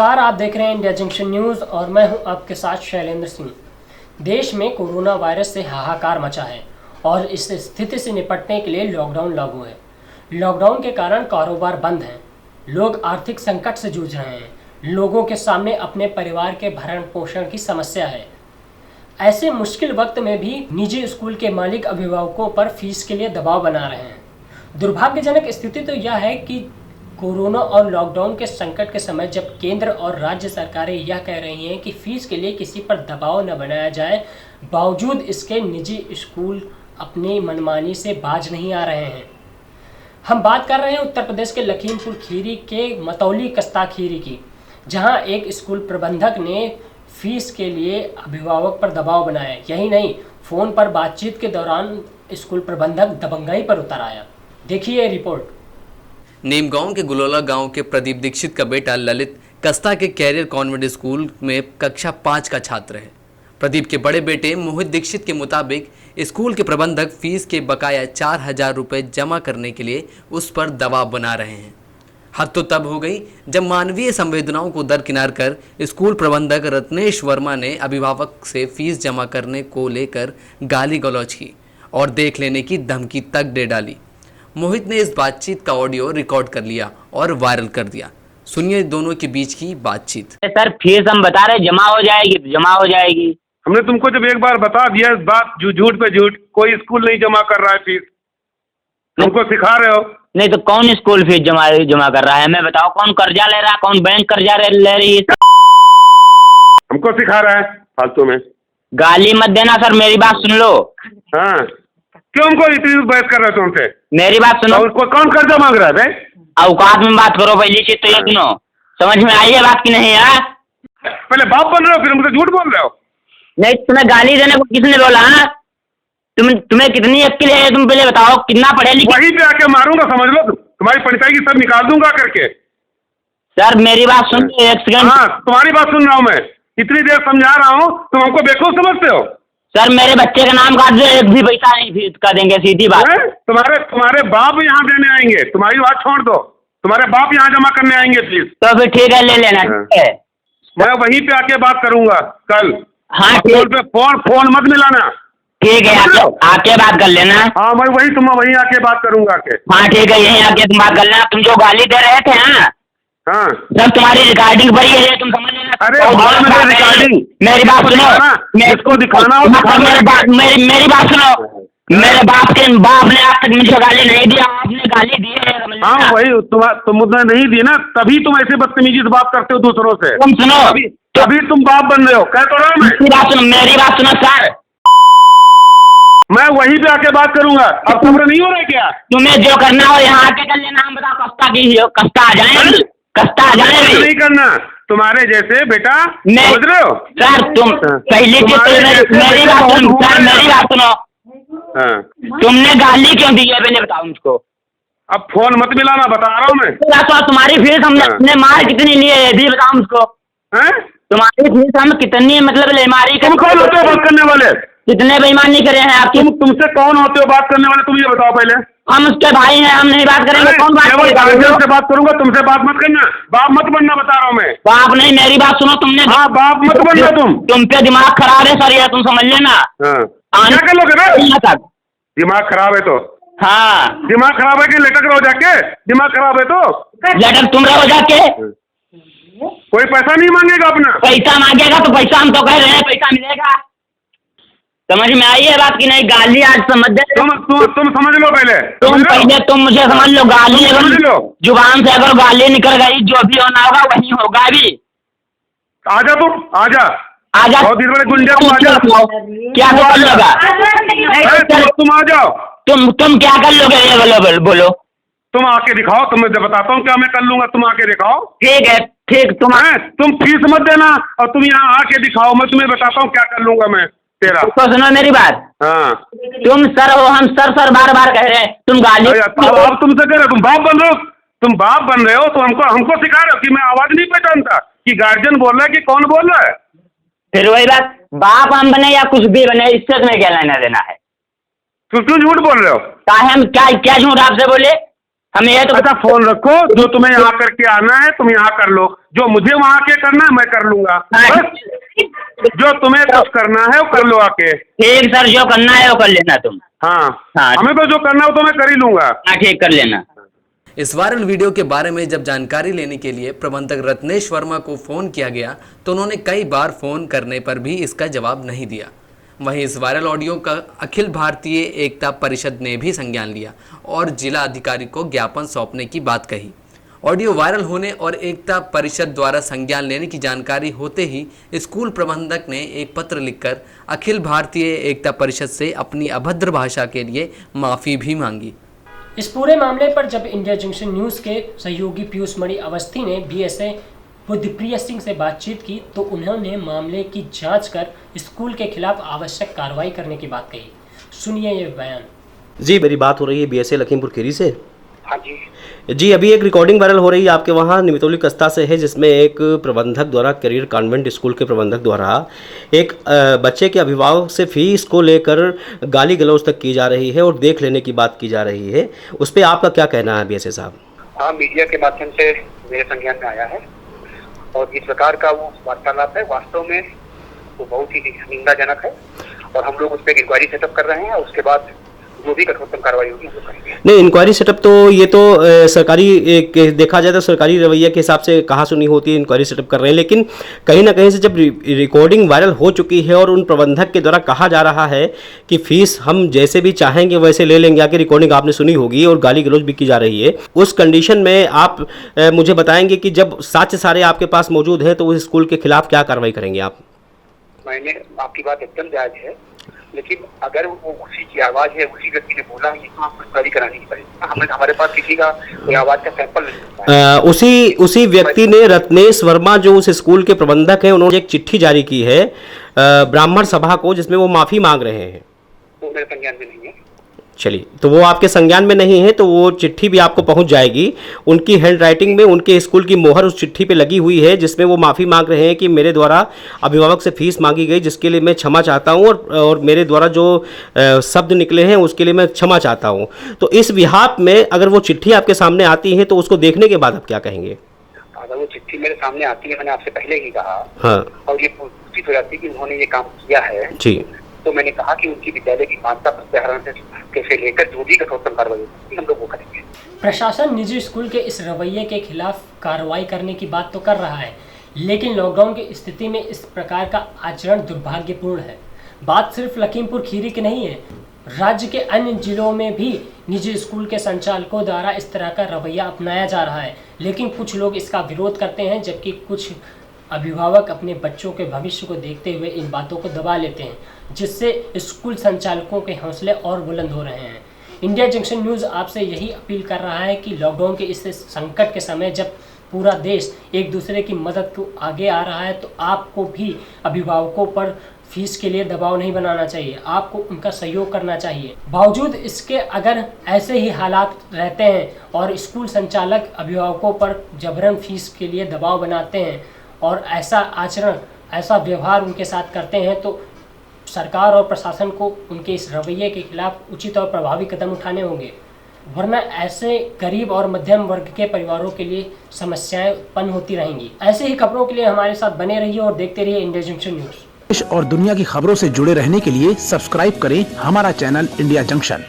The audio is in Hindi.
नमस्कार, आप देख रहे हैं इंडिया जंक्शन न्यूज़ और मैं हूं आपके साथ शैलेंद्र सिंह। देश में कोरोना वायरस से हाहाकार मचा है और इस स्थिति से निपटने के लिए लॉकडाउन लागू है। लॉकडाउन के कारण कारोबार बंद हैं, लोग आर्थिक संकट से जूझ रहे हैं, लोगों के सामने अपने परिवार के भरण पोषण की समस्या है। ऐसे मुश्किल वक्त में भी निजी स्कूल के मालिक अभिभावकों पर फीस के लिए दबाव बना रहे हैं। दुर्भाग्यजनक स्थिति तो यह है कि कोरोना और लॉकडाउन के संकट के समय जब केंद्र और राज्य सरकारें यह कह रही हैं कि फीस के लिए किसी पर दबाव न बनाया जाए, बावजूद इसके निजी स्कूल अपनी मनमानी से बाज नहीं आ रहे हैं। हम बात कर रहे हैं उत्तर प्रदेश के लखीमपुर खीरी के मतौली कस्ता खीरी की, जहां एक स्कूल प्रबंधक ने फीस के लिए अभिभावक पर दबाव बनाया। यही नहीं, फ़ोन पर बातचीत के दौरान स्कूल प्रबंधक दबंगाई पर उतर आया। देखिए रिपोर्ट। नीमगांव के गुलोला गांव के प्रदीप दीक्षित का बेटा ललित कस्ता के कैरियर कॉन्वेंट स्कूल में कक्षा 5 का छात्र है। प्रदीप के बड़े बेटे मोहित दीक्षित के मुताबिक स्कूल के प्रबंधक फीस के बकाया 4,000 रुपये जमा करने के लिए उस पर दबाव बना रहे हैं। हद तो तब हो गई जब मानवीय संवेदनाओं को दरकिनार कर स्कूल प्रबंधक रत्नेश वर्मा ने अभिभावक से फीस जमा करने को लेकर गाली गलौज की और देख लेने की धमकी तक दे डाली। मोहित ने इस बातचीत का ऑडियो रिकॉर्ड कर लिया और वायरल कर दिया। सुनिए दोनों के बीच की बातचीत। सर फीस हम बता रहे जमा हो जाएगी तो जमा हो जाएगी। हमने तुमको जब एक बार बता दिया इस बात झूठ पे झूठ, कोई स्कूल नहीं जमा कर रहा है फीस, तुमको सिखा रहे हो। नहीं तो कौन स्कूल फीस जमा कर रहा है? हमें बताओ कौन कर्जा ले रहा है, कौन बैंक कर्जा ले रही है? हमको सिखा रहा है फालतू में। गाली मत देना सर, मेरी बात सुन लो। हाँ, क्यों हमको इतनी बहस कर रहे हो तुमसे? मेरी बात सुनो। कौन कर्जा मांग रहा है भाई? औकात में बात करो, पहली चीज तो ये सुनो। समझ में आई है बात की नहीं यार? पहले बाप बन रहे हो फिर मुझे झूठ बोल रहे हो। नहीं, तुम्हें गाली देने को किसने बोला? हाँ, तुम्हें कितनी अक्ल है? तुम पहले बताओ कितना पढ़े लिखे? वहीं पे आके मारूंगा, समझ लो, तुम्हारी पंचायत की सब निकाल दूंगा करके। सर मेरी बात सुन, एक सेकंड। हाँ, तुम्हारी बात सुन रहा हूँ मैं, इतनी देर समझा रहा हूँ, तुम हमको बेवकूफ समझते हो। सर मेरे बच्चे का नाम काट दे, एक भी पैसा नहीं फीस का देंगे, सीधी बात। तुम्हारे बाप यहाँ देने आएंगे, तुम्हारी बात छोड़ दो, तुम्हारे बाप यहाँ जमा करने आएंगे फीस। तो फिर ठीक है, ले लेना। ठीक है, मैं वहीं पे आके बात करूंगा कल। हाँ फोन पे फोन मत मिलाना। ठीक है, आके बात कर लेना। हाँ, मैं वहीं आके बात करूंगा आके। हाँ ठीक है, यहीं आके तुम बात कर लेना। तुम जो गाली दे रहे थे हाँ, जब तुम्हारी रिकॉर्डिंग बड़ी है, तुम समझ लेना। अरे रिकॉर्डिंग मेरी बात सुनो, इसको दिखाना हो। मेरी बात सुनो। मेरे बाप ने आज तक मुझे गाली नहीं दिया, आपने गाली दी है। हाँ वही, तुम उतना नहीं दी ना, तभी तुम ऐसे बदतमीजी से बात करते हो दूसरों से। तुम सुनो, तभी तुम बाप बन रहे हो, कह तो रहा हूँ मैं। मेरी बात सुनो सर, मैं वहीं पे आके बात करूंगा। अब तुमने नहीं हो रहा क्या? तुम्हें जो करना हो यहाँ आके कर लेना। हम बताओ कस्ता आ जाए, कस्ता आ जाए। नहीं करना तुम्हारे जैसे बेटा, समझ रहे हो सर? तुम पहली चीज मेरी बात सुनो सर, मेरी बात सुनो। तुमने गाली क्यों दी है पहले बताओ मुझको। अब फोन मत मिलाना, बता रहा हूँ मैं। तो तुम्हारी फीस हमने मार कितनी ली है ये भी बताओ मुझको। तुम्हारी फीस हम कितनी मतलब लेमारी? तुम कौन होते हो बात करने वाले? कितने बेईमानी करे हैं आपकी? तुमसे कौन होते हो बात करने वाले, तुम ये बताओ पहले। हम उसके भाई हैं, हम नहीं बात करेंगे। कौन बात करेगा? से बात करूंगा, तुमसे बात मत करना। बाप मत बनना, बता रहा हूँ मैं। बाप नहीं, मेरी बात सुनो। तुमने हाँ, बाप मत बनना तुम पे दिमाग खराब है सर, ये तुम समझ लेना। क्या कर लोगे ना? तक दिमाग खराब है तो? हाँ, दिमाग खराब है कि लटक रहो जाके? दिमाग खराब है तो लटक तुम रहो जाके। कोई पैसा नहीं मांगेगा अपना। पैसा मांगेगा तो पैसा हम तो कह रहे हैं पैसा मिलेगा। समझ में आई है बात की नहीं? गाली आज समझ दे। तुम समझ लो पहले। तुम मुझे समझ लो। गाली समझ लो, जुबान से अगर गाली निकल गई, जो भी होना होगा वही होगा। भी आजा, तुम आजा। बहुत दिन बड़े गुंडे, तुम आजा। क्या कर लोगा? तुम आ जाओ। तुम क्या कर लोगे ये बोलो। तुम आके दिखाओ, तुम मैं बताता हूँ क्या मैं कर लूंगा, तुम आके दिखाओ। ठीक है, ठीक। तुम फीस मत देना और तुम यहाँ आके दिखाओ, मैं तुम्हें बताता हूँ क्या कर लूंगा मैं तेरा। तो सुनो मेरी बात। हाँ, तुम सर हो, हम सर बार कह रहे हैं, तुम गाली। अब तुमसे कह रहे हो, तुम बाप बन रहे हो। तुम बाप बन रहे हो तो हमको सिखा रहे हो कि मैं आवाज नहीं पहचानता कि गार्जियन बोल रहा है कि कौन बोल रहा है। फिर वही बात, बाप हम बने या कुछ भी बने, इससे तुम्हें क्या लेना देना है? तुम क्यों झूठ बोल रहे हो? हम क्या झूठ आपसे बोले? हमें ये तो अच्छा फोन रखो, जो तुम्हें यहाँ करके आना है तुम यहाँ कर लो, जो मुझे वहाँ के करना है मैं कर लूंगा। बस जो तुम्हें कुछ करना है वो कर लो आके। ठीक सर, जो करना है वो कर लेना तुम। हाँ हाँ। हमें तो जो करना है वो तो मैं कर ही लूंगा। हाँ ठीक, कर लेना। इस वायरल वीडियो के बारे में जब जानकारी लेने के लिए प्रबंधक रत्नेश वर्मा को फ़ोन किया गया तो उन्होंने कई बार फ़ोन करने पर भी इसका जवाब नहीं दिया। वहीं इस वायरल ऑडियो का अखिल भारतीय एकता परिषद ने भी संज्ञान लिया और जिला अधिकारी को ज्ञापन सौंपने की बात कही। ऑडियो वायरल होने और एकता परिषद द्वारा संज्ञान लेने की जानकारी होते ही स्कूल प्रबंधक ने एक पत्र लिखकर अखिल भारतीय एकता परिषद से अपनी अभद्र भाषा के लिए माफ़ी भी मांगी। इस पूरे मामले पर जब इंडिया जंक्शन न्यूज़ के सहयोगी पीयूष मणि अवस्थी ने बीएसए बुद्धिप्रिय सिंह से बातचीत की तो उन्होंने मामले की जांच कर स्कूल के खिलाफ आवश्यक कार्रवाई करने की बात कही। सुनिए ये बयान। जी, मेरी बात हो रही है बीएसए लखीमपुर खीरी से। हाँ जी। जी, अभी एक रिकॉर्डिंग वायरल हो रही है आपके वहाँ निमितौली कस्ता से है, जिसमें एक प्रबंधक द्वारा करियर कॉन्वेंट स्कूल के प्रबंधक द्वारा एक बच्चे के अभिभावक से फीस को लेकर गाली गलौज तक की जा रही है और देख लेने की बात की जा रही है। उस पर आपका क्या कहना है बीएसए साहब? हाँ, मीडिया के माध्यम से मेरे संज्ञान में आया है और इस प्रकार का वो वार्तालाप है वास्तव में वो बहुत ही निंदाजनक है और हम लोग उस पर इंक्वायरी सेटअप कर रहे हैं और उसके बाद जो भी कठोरतम कार्रवाई होगी हम लोग करेंगे। नहीं, इंक्वायरी सेटअप तो ये तो सरकारी देखा जाए तो सरकारी रवैया के हिसाब से कहाँ सुनी होती है, इंक्वायरी सेटअप कर रहे हैं, लेकिन कहीं ना कहीं से जब रिकॉर्डिंग वायरल हो चुकी है और उन प्रबंधक के द्वारा कहा जा रहा है कि फीस हम जैसे भी चाहेंगे वैसे ले लेंगे, आगे रिकॉर्डिंग आपने सुनी होगी और गाली गलौज भी की जा रही है, उस कंडीशन में आप मुझे बताएंगे कि जब साक्ष्य सारे आपके पास मौजूद हैं तो उस स्कूल के खिलाफ क्या कार्रवाई करेंगे आप? मैंने आपकी बात एकदम जायज है, लेकिन अगर वो उसी की आवाज है, उसी व्यक्ति ने बोला है तो आपको इंक्वायरी करानी ही पड़ेगी। हमारे पास किसी का कोई आवाज का सैंपल नहीं। उसी व्यक्ति ने, रत्नेश वर्मा जो उस स्कूल के प्रबंधक हैं, उन्होंने एक चिट्ठी जारी की है ब्राह्मण सभा को जिसमें वो माफी मांग रहे हैं। वो मेरे संज्ञान में नहीं है। चलिए, तो वो आपके संज्ञान में नहीं है तो वो चिट्ठी भी आपको पहुंच जाएगी। उनकी हैंड राइटिंग में उनके स्कूल की मोहर उस चिट्ठी पे लगी हुई है जिसमें वो माफ़ी मांग रहे हैं कि मेरे द्वारा अभिभावक से फीस मांगी गई जिसके लिए मैं क्षमा चाहता हूं और मेरे द्वारा जो शब्द निकले हैं उसके लिए मैं क्षमा चाहता हूं। तो इस विहाप में अगर वो चिट्ठी आपके सामने आती है तो उसको देखने के बाद आप क्या कहेंगे? अगर वो चिट्ठी मेरे सामने आती है, मैंने आपसे पहले ही कहा, हाँ, और ये पुष्टि हो जाती है कि उन्होंने ये काम किया है जी, तो मैंने कहा कि उनकी विद्यालय की मान्यता प्रत्याहरण से लेकर जो भी कठोरतम कार्रवाई होगी हम लोग वो करेंगे। प्रशासन निजी स्कूल के इस रवैये के खिलाफ कार्रवाई करने की बात तो कर रहा है, लेकिन लॉकडाउन की स्थिति में इस प्रकार का आचरण दुर्भाग्यपूर्ण है। बात सिर्फ लखीमपुर खीरी की नहीं है, राज्य के अन्य जिलों में भी निजी स्कूल के संचालकों द्वारा इस तरह का रवैया अपनाया जा रहा है, लेकिन कुछ लोग इसका विरोध करते हैं जबकि कुछ अभिभावक अपने बच्चों के भविष्य को देखते हुए इन बातों को दबा लेते हैं, जिससे स्कूल संचालकों के हौसले और बुलंद हो रहे हैं। इंडिया जंक्शन न्यूज़ आपसे यही अपील कर रहा है कि लॉकडाउन के इस संकट के समय जब पूरा देश एक दूसरे की मदद को आगे आ रहा है तो आपको भी अभिभावकों पर फीस के लिए दबाव नहीं बनाना चाहिए, आपको उनका सहयोग करना चाहिए। बावजूद इसके अगर ऐसे ही हालात रहते हैं और स्कूल संचालक अभिभावकों पर जबरन फीस के लिए दबाव बनाते हैं और ऐसा आचरण, ऐसा व्यवहार उनके साथ करते हैं तो सरकार और प्रशासन को उनके इस रवैये के खिलाफ उचित और प्रभावी कदम उठाने होंगे, वरना ऐसे गरीब और मध्यम वर्ग के परिवारों के लिए समस्याएं उत्पन्न होती रहेंगी। ऐसे ही खबरों के लिए हमारे साथ बने रहिए और देखते रहिए इंडिया जंक्शन न्यूज़। देश और दुनिया की खबरों से जुड़े रहने के लिए सब्सक्राइब करें हमारा चैनल इंडिया जंक्शन।